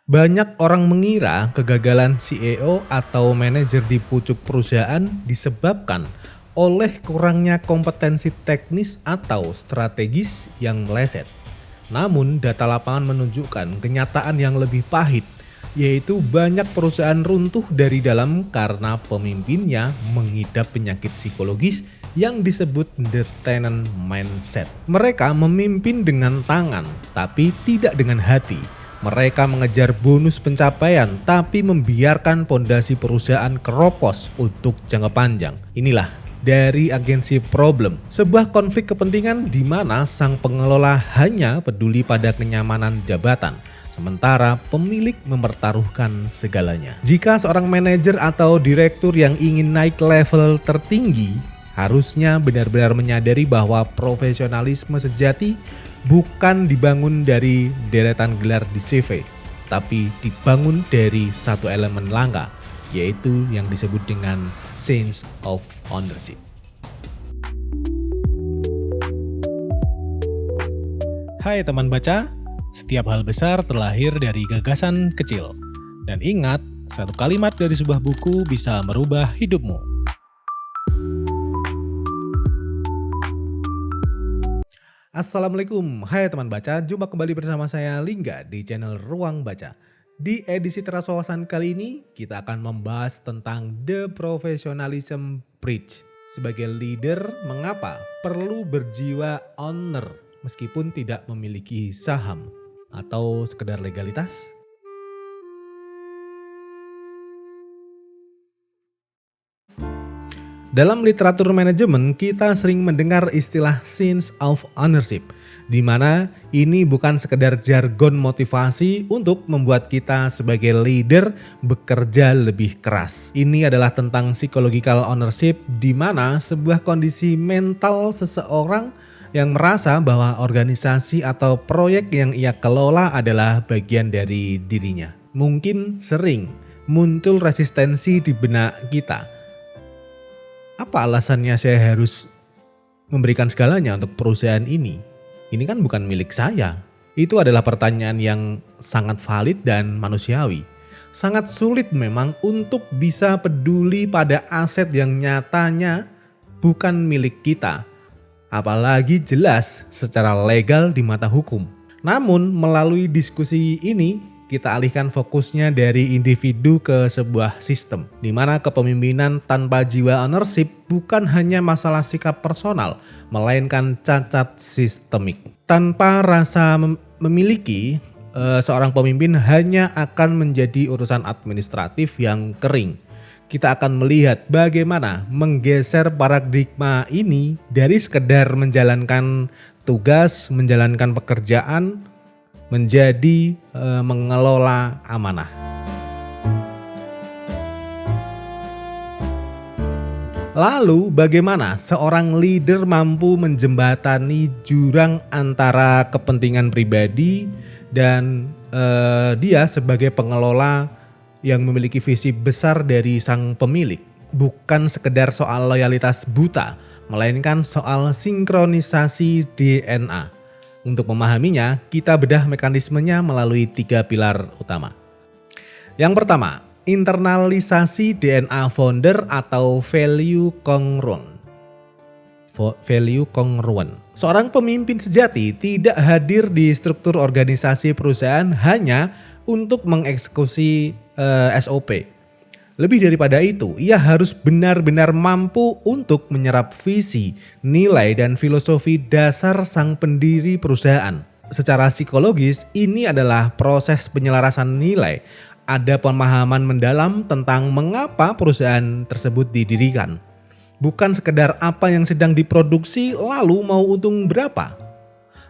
Banyak orang mengira kegagalan CEO atau manajer di pucuk perusahaan disebabkan oleh kurangnya kompetensi teknis atau strategis yang meleset. Namun data lapangan menunjukkan kenyataan yang lebih pahit, yaitu banyak perusahaan runtuh dari dalam karena pemimpinnya mengidap penyakit psikologis yang disebut the tenant mindset. Mereka memimpin dengan tangan, tapi tidak dengan hati. Mereka mengejar bonus pencapaian tapi membiarkan pondasi perusahaan keropos untuk jangka panjang. Inilah dari agensi Problem, sebuah konflik kepentingan di mana sang pengelola hanya peduli pada kenyamanan jabatan, sementara pemilik mempertaruhkan segalanya. Jika seorang manajer atau direktur yang ingin naik level tertinggi, harusnya benar-benar menyadari bahwa profesionalisme sejati bukan dibangun dari deretan gelar di CV, tapi dibangun dari satu elemen langka, yaitu yang disebut dengan sense of ownership. Hai teman baca, setiap hal besar terlahir dari gagasan kecil. Dan ingat, satu kalimat dari sebuah buku bisa merubah hidupmu. Assalamualaikum, hai teman baca, jumpa kembali bersama saya Lingga di channel Ruang Baca. Di edisi Teras Wawasan kali ini, kita akan membahas tentang The Professionalism Bridge. Sebagai leader, mengapa perlu berjiwa owner meskipun tidak memiliki saham atau sekedar legalitas? Dalam literatur manajemen, kita sering mendengar istilah sense of ownership, di mana ini bukan sekedar jargon motivasi untuk membuat kita sebagai leader bekerja lebih keras. Ini adalah tentang psychological ownership, di mana sebuah kondisi mental seseorang yang merasa bahwa organisasi atau proyek yang ia kelola adalah bagian dari dirinya. Mungkin sering muncul resistensi di benak kita. Apa alasannya saya harus memberikan segalanya untuk perusahaan ini? Ini kan bukan milik saya. Itu adalah pertanyaan yang sangat valid dan manusiawi. Sangat sulit memang untuk bisa peduli pada aset yang nyatanya bukan milik kita. Apalagi jelas secara legal di mata hukum. Namun melalui diskusi ini, kita alihkan fokusnya dari individu ke sebuah sistem, di mana kepemimpinan tanpa jiwa ownership bukan hanya masalah sikap personal, melainkan cacat sistemik. Tanpa rasa memiliki, seorang pemimpin hanya akan menjadi urusan administratif yang kering. Kita akan melihat bagaimana menggeser paradigma ini dari sekedar menjalankan tugas, menjalankan pekerjaan, menjadi mengelola amanah. Lalu bagaimana seorang leader mampu menjembatani jurang antara kepentingan pribadi dan dia sebagai pengelola yang memiliki visi besar dari sang pemilik. Bukan sekedar soal loyalitas buta, melainkan soal sinkronisasi DNA. Untuk memahaminya, kita bedah mekanismenya melalui 3 pilar utama. Yang pertama, internalisasi DNA founder atau value congruent. Value congruent. Seorang pemimpin sejati tidak hadir di struktur organisasi perusahaan hanya untuk mengeksekusi SOP. Lebih daripada itu, ia harus benar-benar mampu untuk menyerap visi, nilai, dan filosofi dasar sang pendiri perusahaan. Secara psikologis, ini adalah proses penyelarasan nilai. Ada pemahaman mendalam tentang mengapa perusahaan tersebut didirikan. Bukan sekedar apa yang sedang diproduksi lalu mau untung berapa.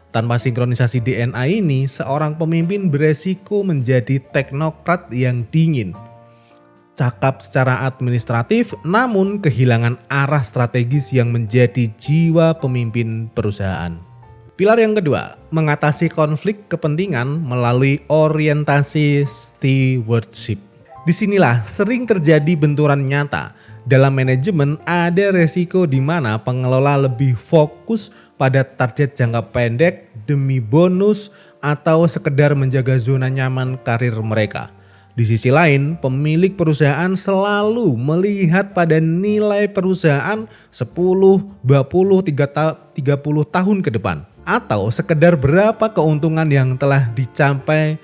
Tanpa sinkronisasi DNA ini, seorang pemimpin beresiko menjadi teknokrat yang dingin. Cakap secara administratif namun kehilangan arah strategis yang menjadi jiwa pemimpin perusahaan. Pilar yang kedua, mengatasi konflik kepentingan melalui orientasi stewardship. Disinilah sering terjadi benturan nyata. Dalam manajemen ada resiko di mana pengelola lebih fokus pada target jangka pendek demi bonus, atau sekedar menjaga zona nyaman karir mereka. Di sisi lain, pemilik perusahaan selalu melihat pada nilai perusahaan 10, 20, 30 tahun ke depan. Atau sekedar berapa keuntungan yang telah dicapai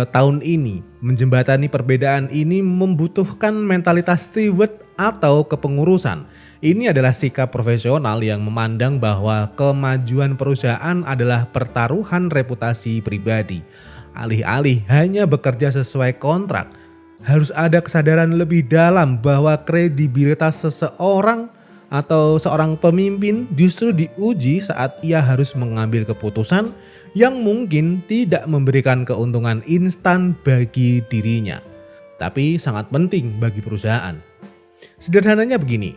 tahun ini. Menjembatani perbedaan ini membutuhkan mentalitas steward atau kepengurusan. Ini adalah sikap profesional yang memandang bahwa kemajuan perusahaan adalah pertaruhan reputasi pribadi. Alih-alih hanya bekerja sesuai kontrak, harus ada kesadaran lebih dalam bahwa kredibilitas seseorang atau seorang pemimpin justru diuji saat ia harus mengambil keputusan yang mungkin tidak memberikan keuntungan instan bagi dirinya, tapi sangat penting bagi perusahaan. Sederhananya begini,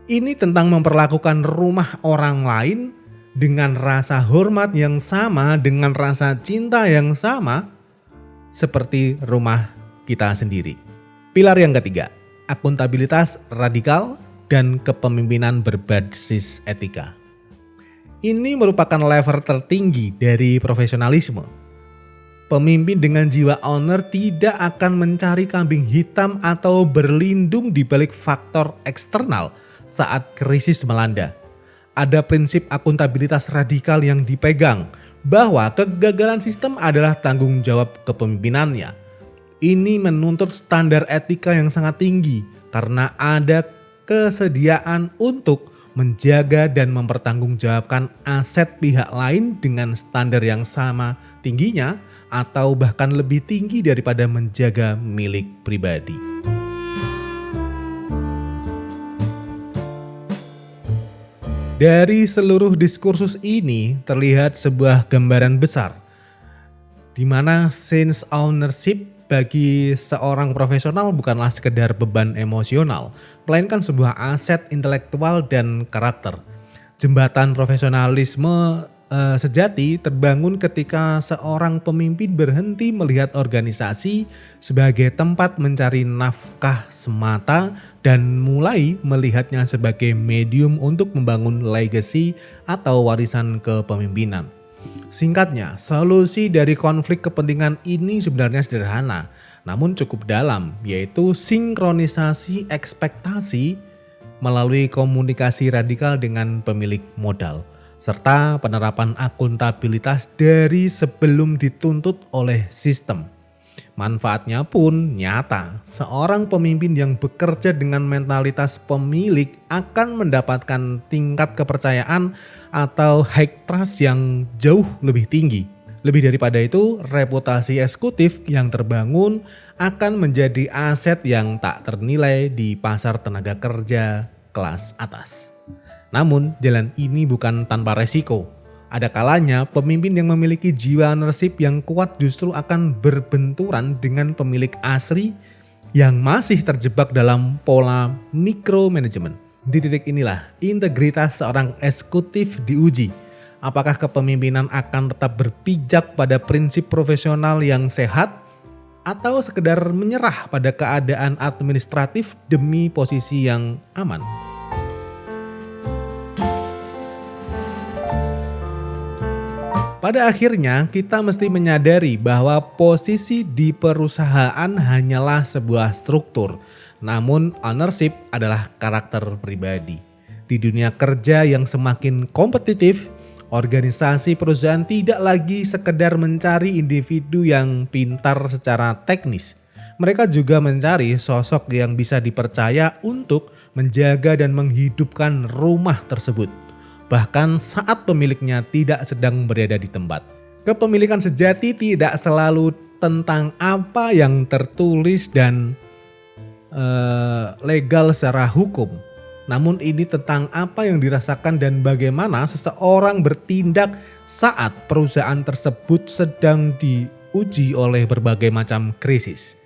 ini tentang memperlakukan rumah orang lain dengan rasa hormat yang sama, dengan rasa cinta yang sama seperti rumah kita sendiri. Pilar yang ketiga, akuntabilitas radikal dan kepemimpinan berbasis etika. Ini merupakan level tertinggi dari profesionalisme. Pemimpin dengan jiwa owner tidak akan mencari kambing hitam atau berlindung di balik faktor eksternal saat krisis melanda. Ada prinsip akuntabilitas radikal yang dipegang bahwa kegagalan sistem adalah tanggung jawab kepemimpinannya. Ini menuntut standar etika yang sangat tinggi karena ada kesediaan untuk menjaga dan mempertanggungjawabkan aset pihak lain dengan standar yang sama tingginya atau bahkan lebih tinggi daripada menjaga milik pribadi. Dari seluruh diskursus ini terlihat sebuah gambaran besar di mana sense ownership bagi seorang profesional bukanlah sekedar beban emosional, melainkan sebuah aset intelektual dan karakter. Jembatan profesionalisme sejati terbangun ketika seorang pemimpin berhenti melihat organisasi sebagai tempat mencari nafkah semata dan mulai melihatnya sebagai medium untuk membangun legacy atau warisan kepemimpinan. Singkatnya, solusi dari konflik kepentingan ini sebenarnya sederhana, namun cukup dalam, yaitu sinkronisasi ekspektasi melalui komunikasi radikal dengan pemilik modal, serta penerapan akuntabilitas dari sebelum dituntut oleh sistem. Manfaatnya pun nyata. Seorang pemimpin yang bekerja dengan mentalitas pemilik akan mendapatkan tingkat kepercayaan atau high trust yang jauh lebih tinggi. Lebih daripada itu, reputasi eksekutif yang terbangun akan menjadi aset yang tak ternilai di pasar tenaga kerja kelas atas. Namun, jalan ini bukan tanpa resiko. Ada kalanya pemimpin yang memiliki jiwa ownership yang kuat justru akan berbenturan dengan pemilik asli yang masih terjebak dalam pola micromanagement. Di titik inilah integritas seorang eksekutif diuji. Apakah kepemimpinan akan tetap berpijak pada prinsip profesional yang sehat atau sekedar menyerah pada keadaan administratif demi posisi yang aman? Pada akhirnya kita mesti menyadari bahwa posisi di perusahaan hanyalah sebuah struktur, namun ownership adalah karakter pribadi. Di dunia kerja yang semakin kompetitif, organisasi perusahaan tidak lagi sekedar mencari individu yang pintar secara teknis. Mereka juga mencari sosok yang bisa dipercaya untuk menjaga dan menghidupkan rumah tersebut, bahkan saat pemiliknya tidak sedang berada di tempat. Kepemilikan sejati tidak selalu tentang apa yang tertulis dan legal secara hukum. Namun ini tentang apa yang dirasakan dan bagaimana seseorang bertindak saat perusahaan tersebut sedang diuji oleh berbagai macam krisis.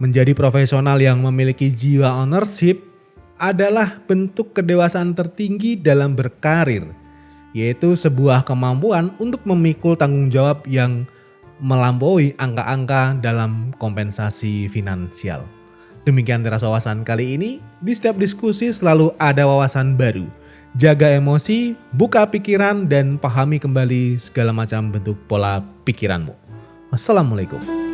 Menjadi profesional yang memiliki jiwa ownership adalah bentuk kedewasaan tertinggi dalam berkarir, yaitu sebuah kemampuan untuk memikul tanggung jawab yang melampaui angka-angka dalam kompensasi finansial. Demikian teras wawasan kali ini. Di setiap diskusi selalu ada wawasan baru. jaga emosi, buka pikiran, dan pahami kembali segala macam bentuk pola pikiranmu. Wassalamualaikum.